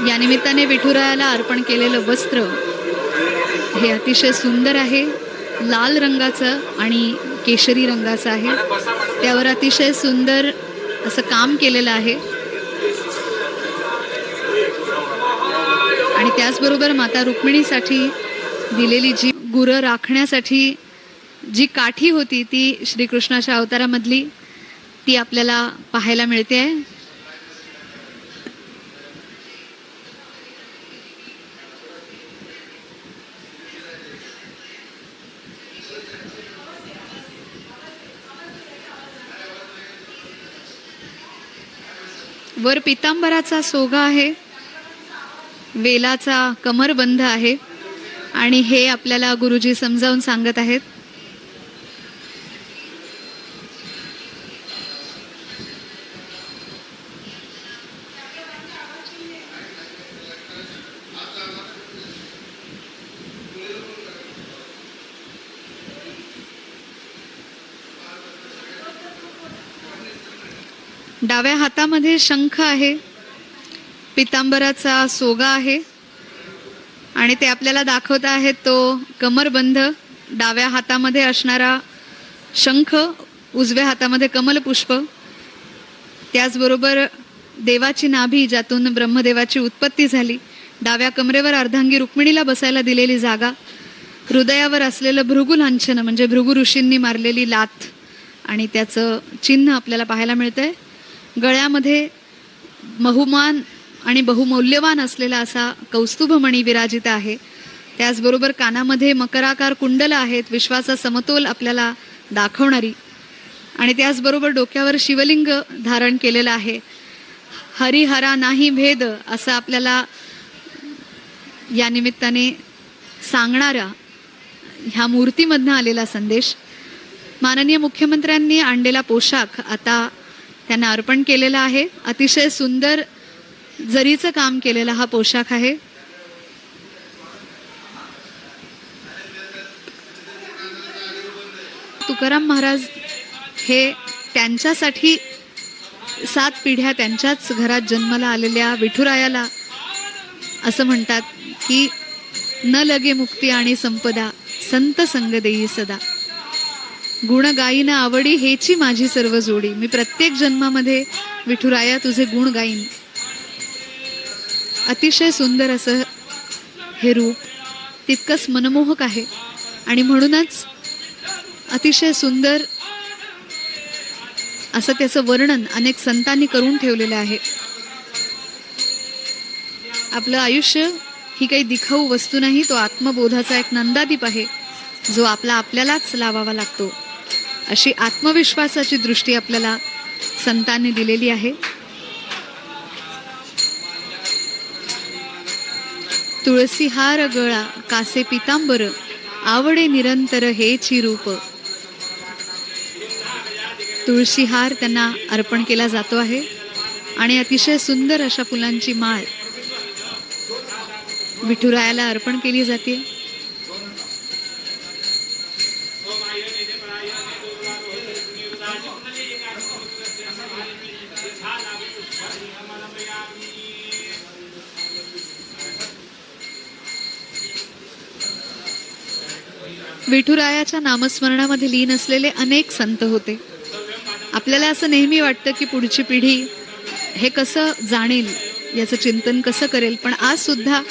या निमित्ताने विठुरायाला अर्पण केलेलं वस्त्र हे अतिशय सुंदर आहे, लाल रंगाचं आणि केशरी रंगाचं आहे. त्यावर अतिशय सुंदर असं काम केलेलं आहे आणि त्याचबरोबर माता रुक्मिणीसाठी दिलेली जी गुरं राखण्यासाठी जी काठी होती ती श्रीकृष्णाच्या अवतारामधली ती आपल्याला पाहायला मिळते आहे. वर पितांबराचा सोगा आहे, वेलाचा कमरबंध आहे आणि हे आपल्याला गुरुजी समजावून सांगत आहेत. डाव्या हातामध्ये शंख आहे, पितांबराचा सोगा आहे आणि ते आपल्याला दाखवत आहेत तो कमरबंध. डाव्या हातामध्ये असणारा शंख, उजव्या हातामध्ये कमलपुष्प, त्याचबरोबर देवाची नाभी ज्यातून ब्रह्मदेवाची उत्पत्ती झाली, डाव्या कमरेवर अर्धांगी रुक्मिणीला बसायला दिलेली जागा, हृदयावर असलेलं भृगु लांछन म्हणजे भृगु ऋषींनी मारलेली लाथ आणि त्याचं चिन्ह आपल्याला पाहायला मिळतंय. गळ्यामध्ये बहुमान आणि बहुमौल्यवान असलेला असा कौस्तुभमणी विराजित आहे. त्याचबरोबर कानामध्ये मकराकार कुंडल आहेत, विश्वाचा समतोल आपल्याला दाखवणारी, आणि त्याचबरोबर डोक्यावर शिवलिंग धारण केलेलं आहे. हरिहरा नाही भेद असं आपल्याला या निमित्ताने सांगणारा ह्या मूर्तीमधनं आलेला संदेश. माननीय मुख्यमंत्र्यांनी आणलेला पोशाख आता त्यांना अर्पण केलेला आहे. अतिशय सुंदर जरीचं काम केलेला हा पोशाख आहे. तुकाराम महाराज हे त्यांच्यासाठी 7 पिढ्या त्यांच्याच घरात जन्माला आलेल्या विठुरायाला असं म्हणतात की न लगे मुक्ती आणि संपदा, संत संग देई सदा. गुण गाईन आवडी हेची माझी सर्व जोडी. मी प्रत्येक जन्मामध्ये विठुराया तुझे गुण गाईन. अतिशय सुंदर असं हे रूप, तितकंच मनमोहक आहे आणि म्हणूनच अतिशय सुंदर असं त्याचं वर्णन अनेक संतांनी करून ठेवलेलं आहे. आपलं आयुष्य ही काही दिखाऊ वस्तू नाही, तो आत्मबोधाचा एक नंदादीप आहे जो आपल्यालाच लावावा लागतो. अशी आत्मविश्वासाची दृष्टी आपल्याला संतांनी दिलेली आहे. तुळसी हार गळा कासे पितांबर, आवडे निरंतर हेची रूप. तुळशी हार त्यांना अर्पण केला जातो आहे आणि अतिशय सुंदर अशा फुलांची माळ विठुरायाला अर्पण केली जाते. विठुरायाच्या नामस्मरणामध्ये लीन असलेले अनेक संत होते. आपल्याला असं नेहमी वाटतं की पुढची पिढी हे कसं जाणेल, याचं चिंतन कसं करेल, पण आज सुद्धा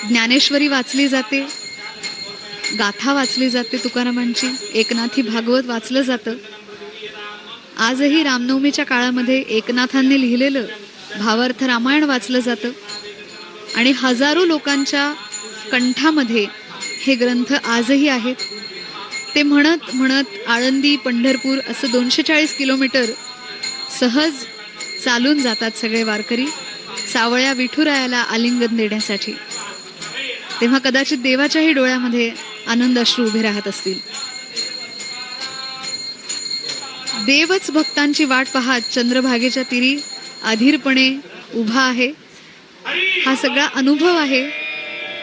ज्ञानेश्वरी वाचली जाते, गाथा वाचली जाते तुकारामांची, एकनाथी भागवत वाचलं जातं. आजही रामनवमीच्या काळामध्ये एकनाथांनी लिहिलेलं भावार्थ रामायण वाचलं जातं आणि हजारो लोकांच्या कंठामध्ये हे ग्रंथ आजही आहेत. ते म्हणत म्हणत आळंदी पंढरपूर असं 240 किलोमीटर सहज चालून जातात सगळे वारकरी सावळ्या विठुरायाला आलिंगन देण्यासाठी. तेव्हा कदाचित देवाच्याही डोळ्यामध्ये आनंद अश्रू उभे राहत असतील. देवच भक्तांची वाट पाहत चंद्रभागेच्या तीरी अधीरपणे उभा आहे. हा सगळा अनुभव आहे,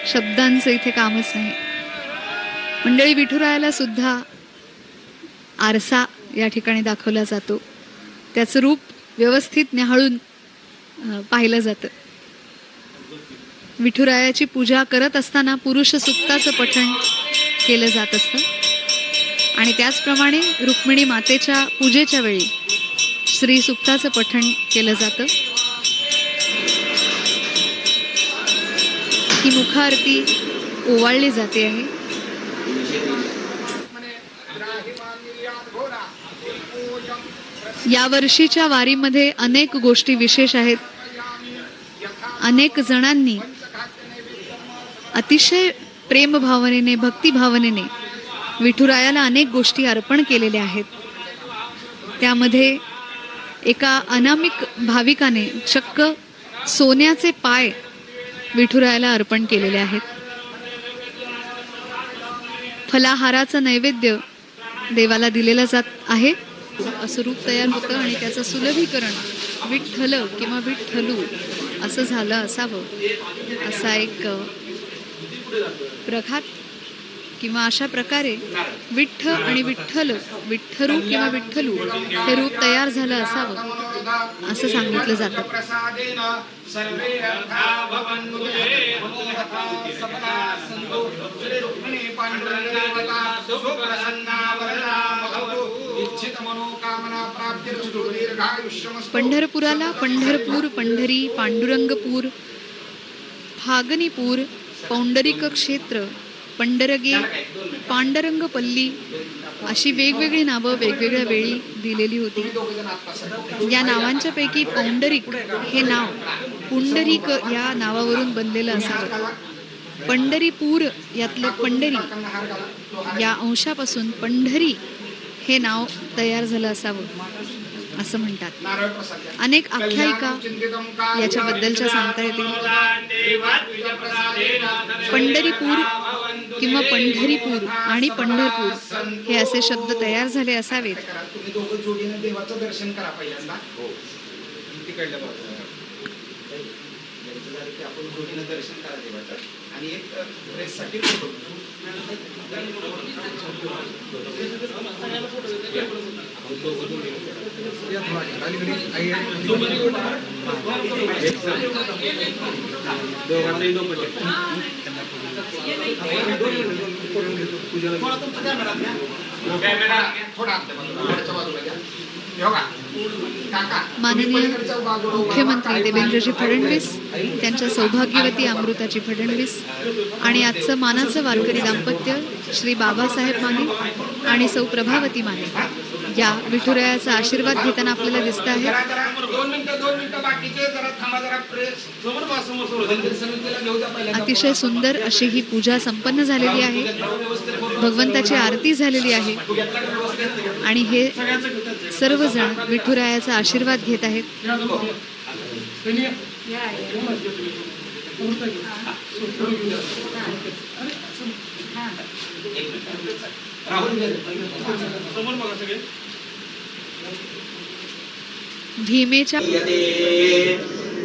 शब्दांचं इथे कामच नाही. मंडळी, विठुरायाला सुद्धा आरसा या ठिकाणी दाखवला जातो. त्याचं रूप व्यवस्थित न्याहाळून पाहिलं जातं. विठुरायाची पूजा करत असताना पुरुष सुक्ताचं पठण केलं जात असतं आणि त्याचप्रमाणे रुक्मिणी मातेच्या पूजेच्या वेळी श्री सुक्ताचं पठण केलं जातं. ही मुखाआरती ओवाळली जाते आहे. या वर्षीच्या वारीमध्ये अनेक गोष्टी विशेष आहेत. अनेक जणांनी अतिशय प्रेम भावनेने, भक्ती भावनेने विठुरायाला अनेक गोष्टी अर्पण केलेल्या आहेत. त्यामध्ये एका अनामिक भाविकाने चक्क सोन्याचे पाय विठुरायाला अर्पण केलेले आहेत. फलाहाराचं नैवेद्य देवाला दिलेला जात आहे. असं रूप तयार होतं आणि त्याचं सुलभीकरण विठ्ठल किंवा विठ्ठलू असं झालं असावं, असा एक प्रघात किंवा अशा प्रकारे विठ्ठ आणि विठ्ठल, विठ्ठरू किंवा विठ्ठलू हे रूप तयार झालं असावं असं सांगितलं जातं. पंढरपुराला पंढरपूर, पंढरी, पांडुरंगपूर, फागनीपूर, पौंडरिक क्षेत्र, पंढरगे, पांडरंगपल्ली अशी वेगवेगळी नावं वेगवेगळ्या वेळी दिलेली होती. या नावांच्या पैकी पौंडरिक हे नाव पुंडरीक या नावावरून बनलेलं असावं. पंढरीपूर यातलं पंढरी या अंशापासून पंढरी हे नाव तयार झालं असावं असं म्हणतात. अनेक आख्यायिका याच्याबद्दलच्या सांगता येतील. पंढरीपूर किंवा पंढरीपूर आणि पंढरपूर हे असे शब्द तयार झाले असावेत. माननीय मुख्यमंत्री देवेंद्रजी फडणवीस, त्यांच्या सौभाग्यवती अमृताजी फडणवीस आणि आजचं मानाचं वारकरी दाम्पत्य श्री बाबासाहेब माने आणि सौ प्रभावती माने या विठुरायाचा आशीर्वाद घेताना आपल्याला दिसत आहे. अतिशय सुंदर अशी ही पूजा संपन्न झालेली आहे. भगवंताची आरती झालेली आहे आणि हे सर्वजण विठुरायाचा आशीर्वाद घेत आहेत. भीमेच्या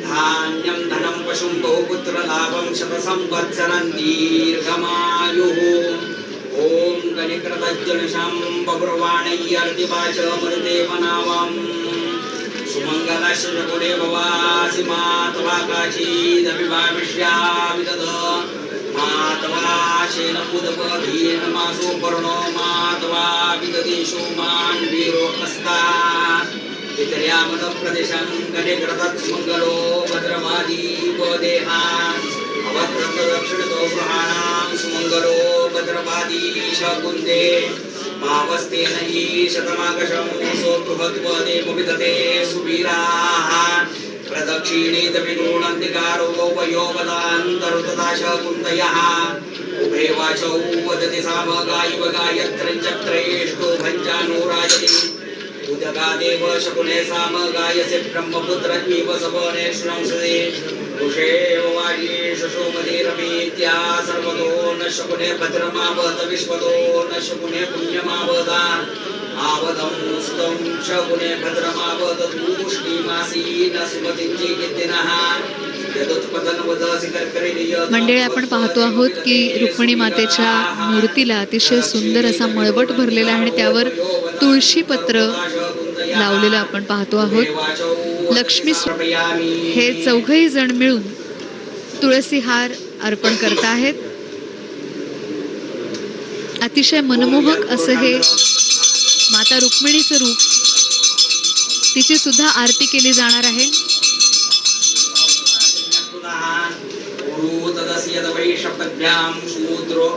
धान्यं धनं पशुं बहुपुत्र लाभं शतसंवत्सरं दीर्घमायुः. ओम गणिकृतज्जनशं बब्रुवाणय्यर्दिवाच मरुदेवनावं सुमंगलश्रुगुणे भवासि मातवाकाशीदभिभाविष्यामि तद मातवाशेन पुदपधीन मासो पर्णो मातवा विददेशो मान वीरो हस्ता इतर्यामद प्रदेशं गणिकृतत् सुमंगलो भद्रमादीव देहा अवत्रत दक्षिणतो गृहाणां सुमंगलो भद्रवादी शकुन्दे मावस्तेन हि शतमाकशं सोऽबृहद्वदेमुविदते सुवीराः प्रदक्षिणेत विगुणन्तिकारो वयोवदान्तरुतदा शकुन्तयः उभे वाचौ वदति सामगायिव गायत्रं चक्रेष्टो भञ्जानो राजति उदगादेव शकुने सामगायसे ब्रह्मपुत्रन्येव सवने श्रंसते कुशेव वार्ये शशोमतिरमीत्या सर्वतो न शकुने भद्रमावत विश्वतो न शकुने पुण्यमावता आवदं स्तं शकुने भद्रमावत तूष्णीमासी न सुमतिंची कीर्तिनः मंडळी, आपण पाहतो आहोत की रुक्मिणी मातेच्या मूर्तीला अतिशय सुंदर असा मळवट भरलेला आहे आणि त्यावर तुळशी पत्र लावलेलं आपण पाहतो आहोत. लक्ष्मी हे चौघही जण मिळून तुळसी हार अर्पण करत आहेत. अतिशय मनमोहक असं हे माता रुक्मिणीचं रूप. तिची सुद्धा आरती केली जाणार आहे. शूद्रो